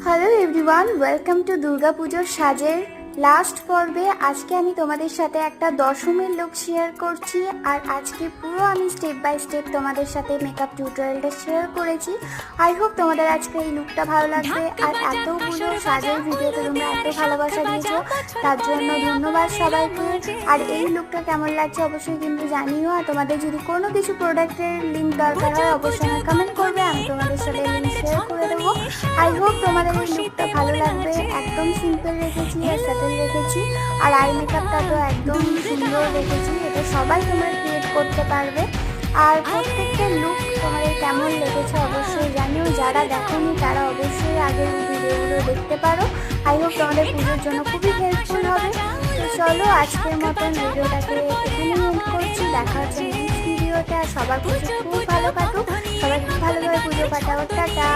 Hello everyone, welcome to Durga পুজোর সাজের last পর্বে। আজকে আমি তোমাদের সাথে একটা দশমীর লুক শেয়ার করছি। আর আজকে পুরো আমি স্টেপ বাই স্টেপ তোমাদের সাথে মেকআপ টিউটোরিয়ালটা শেয়ার করেছি। আই হোপ তোমাদের আজকে এই লুকটা ভালো লাগবে। আর এতগুলো সাজের ভিডিওতে তোমরা এত ভালোবাসা দিয়েছো, তার জন্য ধন্যবাদ সবাইকে। আর এই লুকটা কেমন লাগছে অবশ্যই কিন্তু জানিও। আর তোমাদের যদি কোনো কিছু প্রোডাক্টের লিঙ্ক দরকার হয় অবশ্যই আমার কমেন্ট করবে, আমি তোমাদের সাথে লিঙ্ক শেয়ার করে দেবো। আই হোপ তোমাদের এই লুকটা ভালো লাগবে। একদম সিম্পল রেখেছি আর সাটেল রেখেছি, আর আই মেকআপটা তো একদম সুন্দর রেখেছি। এটা সবাই তোমরা ক্রিয়েট করতে পারবে। আর প্রত্যেকটা লুক তোমাদের কেমন লেগেছে অবশ্যই জানিও। যারা দেখোনি তারা অবশ্যই আগের ভিডিওগুলো দেখতে পারো। আই হোপ তোমাদের পুজোর জন্য খুবই হেল্পফুল হবে। তো চলো আজকের মতন ভিডিওটাকে এখানেই এন্ড করছি। দেখা হচ্ছে নেক্সট ভিডিওতে। আর সবার পুজো খুব ভালো কাটুক, সবাই খুব ভালোভাবে পুজো কাটাও। টাটা।